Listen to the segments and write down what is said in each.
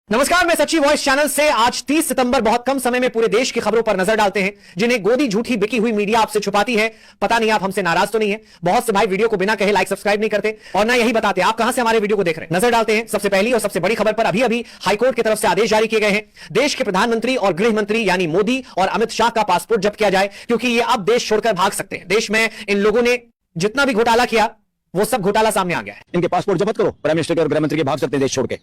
नमस्कार, मैं सच्ची वॉइस चैनल से आज 30 सितंबर बहुत कम समय में पूरे देश की खबरों पर नजर डालते हैं जिन्हें गोदी झूठी बिकी हुई मीडिया आपसे छुपाती है। पता नहीं आप हमसे नाराज तो नहीं है। बहुत से भाई वीडियो को बिना कहे लाइक सब्सक्राइब नहीं करते और ना यही बताते आप कहां से हमारे वीडियो को देख रहे हैं। नजर डालते हैं सबसे पहली और सबसे बड़ी खबर पर। अभी अभी हाईकोर्ट की तरफ से आदेश जारी किए गए हैं। देश के प्रधानमंत्री और गृह मंत्री यानी मोदी और अमित शाह का पासपोर्ट जब्त किया जाए क्योंकि ये अब देश छोड़कर भाग सकते हैं। देश में इन लोगों ने जितना भी घोटाला किया वो सब घोटाला सामने आ गया है। इनके पासपोर्ट जब्त करो, प्राइम मिनिस्टर के और गृह मंत्री के भाग सकते हैं देश छोड़ के,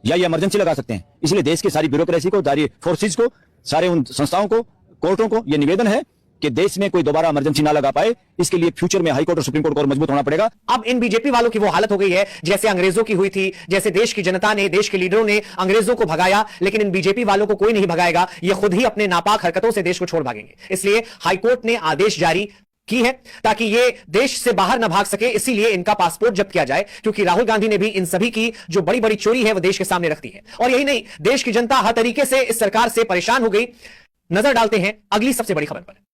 या ये इमरजेंसी लगा सकते हैं। इसलिए देश की सारी ब्यूरोक्रेसी को, सारी फोर्सेज को, सारे उन संस्थाओं को, कोर्टों को ये निवेदन है कि देश में कोई दोबारा इमरजेंसी ना लगा पाए। इसके लिए फ्यूचर में हाई कोर्ट और सुप्रीम कोर्ट को और मजबूत होना पड़ेगा। अब इन बीजेपी वालों की वो हालत हो गई है जैसे अंग्रेजों की हुई थी, जैसे देश की जनता ने, देश के लीडरों ने अंग्रेजों को भगाया, लेकिन इन बीजेपी वालों को कोई नहीं भगाएगा। ये खुद ही अपने नापाक हरकतों से देश को छोड़ भागेंगे। इसलिए हाईकोर्ट ने आदेश जारी की है ताकि ये देश से बाहर न भाग सके। इसीलिए इनका पासपोर्ट जब्त किया जाए क्योंकि राहुल गांधी ने भी इन सभी की जो बड़ी बड़ी चोरी है वो देश के सामने रखती है। और यही नहीं, देश की जनता हर तरीके से इस सरकार से परेशान हो गई। नजर डालते हैं अगली सबसे बड़ी खबर पर।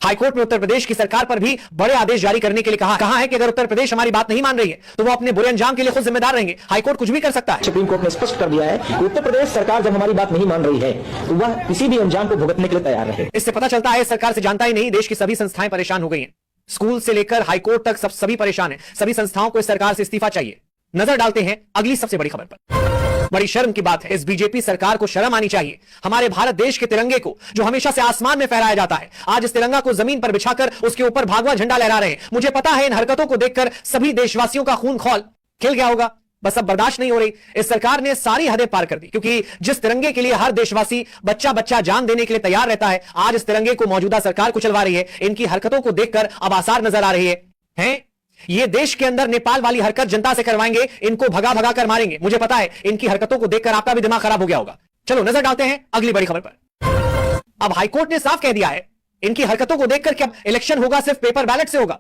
हाईकोर्ट ने उत्तर प्रदेश की सरकार पर भी बड़े आदेश जारी करने के लिए कहा है कि अगर उत्तर प्रदेश हमारी बात नहीं मान रही है तो वो अपने बुरे अंजाम के लिए खुद जिम्मेदार रहेंगे। हाईकोर्ट कुछ भी कर सकता है। सुप्रीम कोर्ट ने स्पष्ट कर दिया है कि उत्तर प्रदेश सरकार जब हमारी बात नहीं मान रही है तो वह किसी भी अंजाम को भुगतने के लिए तैयार रहे। इससे पता चलता है सरकार से जानता ही नहीं, देश की सभी संस्थाएं परेशान हो गई हैं। स्कूल से लेकर हाईकोर्ट तक सभी परेशान हैं। सभी संस्थाओं को इस सरकार से इस्तीफा चाहिए। नजर डालते हैं अगली सबसे बड़ी खबर पर। बड़ी शर्म की बात है, इस बीजेपी सरकार को शर्म आनी चाहिए। हमारे भारत देश के तिरंगे को जो हमेशा से आसमान में फहराया जाता है, आज इस तिरंगा को जमीन पर बिछाकर उसके ऊपर भगवा झंडा लहरा रहे हैं। मुझे पता है इन हरकतों को देखकर सभी देशवासियों का खून खौल खिल गया होगा, बस अब बर्दाश्त नहीं हो रही। इस सरकार ने सारी हदें पार कर दी क्योंकि जिस तिरंगे के लिए हर देशवासी बच्चा बच्चा जान देने के लिए तैयार रहता है, आज इस तिरंगे को मौजूदा सरकार कुचलवा रही है। इनकी हरकतों को देखकर अब आसार नजर आ रही है। ये देश के अंदर नेपाल वाली हरकत जनता से करवाएंगे, इनको भगा भगा कर मारेंगे। मुझे पता है इनकी हरकतों को देखकर आपका भी दिमाग खराब हो गया होगा। चलो नजर डालते हैं अगली बड़ी खबर पर। अब हाईकोर्ट ने साफ कह दिया है इनकी हरकतों को देखकर कि अब इलेक्शन होगा सिर्फ पेपर बैलेट से होगा।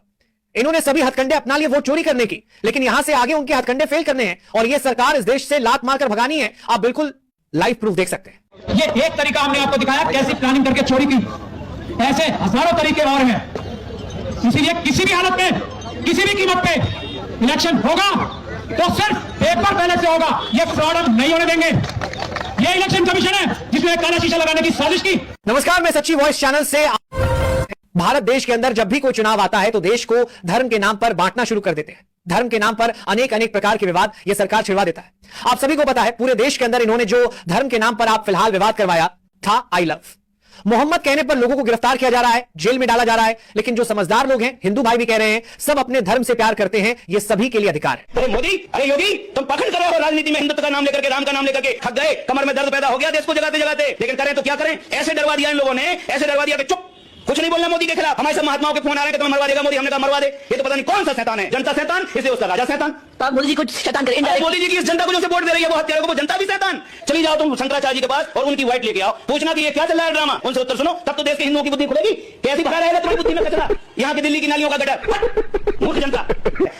इन्होंने सभी हथकंडे अपना लिए वोट चोरी करने की, लेकिन यहां से आगे उनके हथकंडे फेल करने हैं और यह सरकार इस देश से लात मारकर भगानी है। आप बिल्कुल लाइव प्रूफ देख सकते हैं। ये एक तरीका हमने आपको दिखाया कैसी प्लानिंग करके चोरी की। ऐसे हजारों तरीके और हैं। इसीलिए किसी भी हालत में, किसी भी कीमत पे इलेक्शन होगा तो सिर्फ पेपर बैलेट से होगा। ये फ्रॉड हम नहीं होने देंगे। ये इलेक्शन कमीशन है जिसने काला शीशा लगाने की साजिश की। नमस्कार, मैं सच्ची वॉइस चैनल से। भारत देश के अंदर जब भी कोई चुनाव आता है तो देश को धर्म के नाम पर बांटना शुरू कर देते हैं। धर्म के नाम पर अनेक अनेक प्रकार के विवाद यह सरकार छिड़वा देता है। आप सभी को पता है पूरे देश के अंदर इन्होंने जो धर्म के नाम पर आप फिलहाल विवाद करवाया था, आई लव मोहम्मद कहने पर लोगों को गिरफ्तार किया जा रहा है, जेल में डाला जा रहा है। लेकिन जो समझदार लोग हैं, हिंदू भाई भी कह रहे हैं, सब अपने धर्म से प्यार करते हैं, ये सभी के लिए अधिकार है। अरे मोदी, अरे योगी, तुम पखंड कर रहे हो राजनीति में। हिंदुत्व का नाम लेकर के, राम का नाम लेकर के थक गए, कमर में दर्द पैदा हो गया देश को जगाते जगाते। लेकिन करें तो क्या करें? ऐसे डरवा दिया इन लोगों ने, ऐसे डरवा दिया कि चुप, कुछ नहीं बोलना मोदी के खिलाफ। हमारे सब महात्माओं के फोन आ रहे हैं कि तुम्हें मरवा देगा मोदी। हमने कहा मरवा दे। ये तो पता नहीं कौन सा शैतान है, जनता शैतान, इसे उसका राजा शैतान। तो मोदी जी को शैतान करें। मोदी जी की इस जनता को जो वोट दे रही है वो हत्यारों को, वो जनता भी शैतान। चली जाओ तुम शंकराचार्य जी के पास और उनकी वाइट लेके आओ, पूछना कि ये क्या चल रहा है ड्रामा। उनसे उत्तर सुनो, तब तो देश के हिंदुओं की बुद्धि खुलेगी। कैसी भरा रहेगा तुम्हारी बुद्धि में कचरा, यहाँ की दिल्ली की नालियों का गटर, मूर्ख जनता।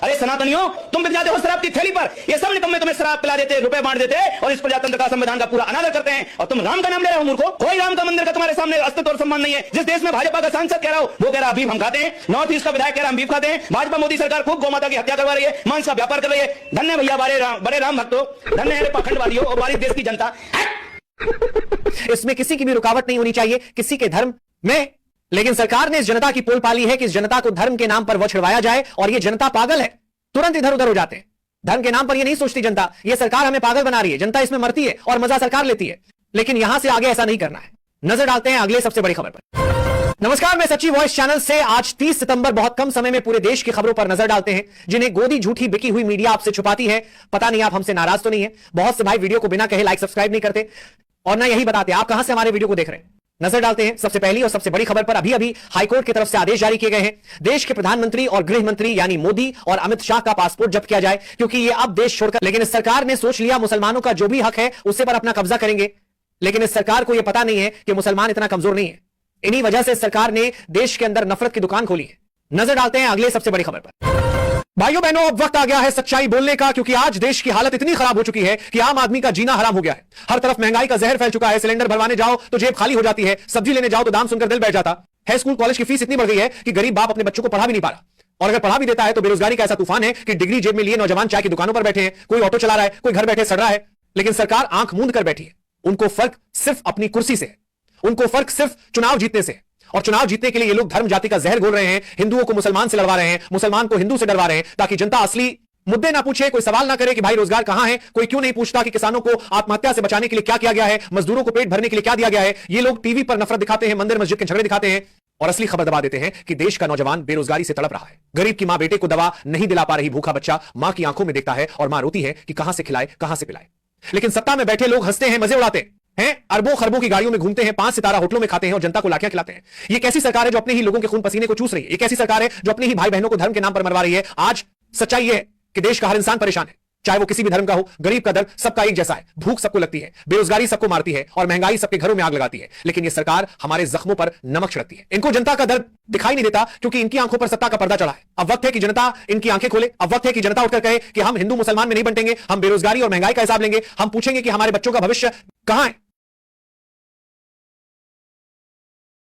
अरे सनातनियों, तुम बिक जाते हो शराब की थैली पर। ये सब निकम्मे तुम्हें शराब पिला देते, रुपए बांट देते और इस प्रजातंत्र का, संविधान का पूरा अनादर करते हैं। और तुम राम का नाम ले रहे हो मूर्खों। कोई राम का मंदिर का तुम्हारे सामने अस्तित्व और सम्मान नहीं है। जिस देश में भाजपा का सांसद कह रहा हो वो कह रहा बीफ हम खाते हैं, नॉर्थ ईस्ट का विधायक कह रहा हम बीफ खाते हैं। भाजपा मोदी सरकार खूब गौ माता की हत्या करवा रही है, मांस का व्यापार कर रही है। धन्य भैया बड़े राम भक्तों, धन्य है पाखंडवादियों और हमारी देश की जनता। इसमें किसी की भी रुकावट नहीं होनी चाहिए, किसी के धर्म में। लेकिन सरकार ने इस जनता की पोल पाली है कि इस जनता को धर्म के नाम पर वह छिड़वाया जाए और यह जनता पागल है, तुरंत इधर उधर हो जाते हैं। धर्म के नाम पर यह नहीं सोचती जनता, यह सरकार हमें पागल बना रही है, जनता इसमें मरती है और मजा सरकार लेती है। लेकिन यहां से आगे ऐसा नहीं करना है। नजर डालते हैं अगले सबसे बड़ी खबर पर। नमस्कार, मैं सच्ची वॉइस चैनल से आज 30 सितंबर बहुत कम समय में पूरे देश की खबरों पर नजर डालते हैं जिन्हें गोदी झूठी बिकी हुई मीडिया आपसे छुपाती है। पता नहीं आप हमसे नाराज तो नहीं है। बहुत से भाई वीडियो को बिना कहे लाइक सब्सक्राइब नहीं करते और ना यही बताते आप कहां से हमारे वीडियो को देख रहे हैं। नजर डालते हैं सबसे पहली और सबसे बड़ी खबर पर। अभी अभी हाईकोर्ट की तरफ से आदेश जारी किए गए हैं। देश के प्रधानमंत्री और गृह मंत्री यानी मोदी और अमित शाह का पासपोर्ट जब्त किया जाए क्योंकि ये अब देश छोड़कर, लेकिन इस सरकार ने सोच लिया मुसलमानों का जो भी हक है उससे पर अपना कब्जा करेंगे। लेकिन इस सरकार को यह पता नहीं है कि मुसलमान इतना कमजोर नहीं है। इन्हीं वजह से सरकार ने देश के अंदर नफरत की दुकान खोली है। नजर डालते हैं अगले सबसे बड़ी खबर पर। भाइयों बहनों, अब वक्त आ गया है सच्चाई बोलने का क्योंकि आज देश की हालत इतनी खराब हो चुकी है कि आम आदमी का जीना हराम हो गया है। हर तरफ महंगाई का जहर फैल चुका है। सिलेंडर भरवाने जाओ तो जेब खाली हो जाती है, सब्जी लेने जाओ तो दाम सुनकर दिल बैठ जाता है। स्कूल कॉलेज की फीस इतनी बढ़ गई है कि गरीब बाप अपने बच्चों को पढ़ा भी नहीं पा रहा, और अगर पढ़ा भी देता है तो बेरोजगारी का ऐसा तूफान है कि डिग्री जेब में लिए नौजवान चाय की दुकानों पर बैठे हैं, कोई ऑटो चला रहा है, कोई घर बैठे सड़ रहा है। लेकिन सरकार आंख मूंद कर बैठी है। उनको फर्क सिर्फ अपनी कुर्सी से है, उनको फर्क सिर्फ चुनाव जीतने से। और चुनाव जीतने के लिए ये लोग धर्म जाति का जहर घोल रहे हैं, हिंदुओं को मुसलमान से लड़वा रहे हैं, मुसलमान को हिंदू से डरवा रहे हैं, ताकि जनता असली मुद्दे ना पूछे, कोई सवाल ना करे कि भाई रोजगार कहां है। कोई क्यों नहीं पूछता कि किसानों को आत्महत्या से बचाने के लिए क्या किया गया है, मजदूरों को पेट भरने के लिए क्या दिया गया है। ये लोग टीवी पर नफरत दिखाते हैं, मंदिर मस्जिद के झगड़े दिखाते हैं और असली खबर दबा देते हैं कि देश का नौजवान बेरोजगारी से तड़प रहा है। गरीब की मां बेटे को दवा नहीं दिला पा रही, भूखा बच्चा मां की आंखों में देखता है और मां रोती है कि कहां से खिलाए, कहां से पिलाए। लेकिन सत्ता में बैठे लोग हंसते हैं, मजे उड़ाते हैं, अरबों खरबों की गाड़ियों में घूमते हैं, 5 सितारा होटलों में खाते हैं और जनता को लाठियां खिलाते हैं। ये कैसी सरकार है जो अपने ही लोगों के खून पसीने को चूस रही है? ये कैसी सरकार है जो अपने ही भाई बहनों को धर्म के नाम पर मरवा रही है? आज सच्चाई यह है कि देश का हर इंसान परेशान है, चाहे वो किसी भी धर्म का हो। गरीब का दर्द सबका एक जैसा है, भूख सबको लगती है, बेरोजगारी सबको मारती है और महंगाई सबके घरों में आग लगाती है। लेकिन ये सरकार हमारे जख्मों पर नमक छिड़कती है। इनको जनता का दर्द दिखाई नहीं देता क्योंकि इनकी आंखों पर सत्ता का पर्दा चढ़ा है। अब वक्त है कि जनता इनकी आंखें खोले। अब वक्त है कि जनता उठकर कहे कि हम हिंदू मुसलमान में नहीं बंटेंगे, हम बेरोजगारी और महंगाई का हिसाब लेंगे। हम पूछेंगे कि हमारे बच्चों का भविष्य कहां है,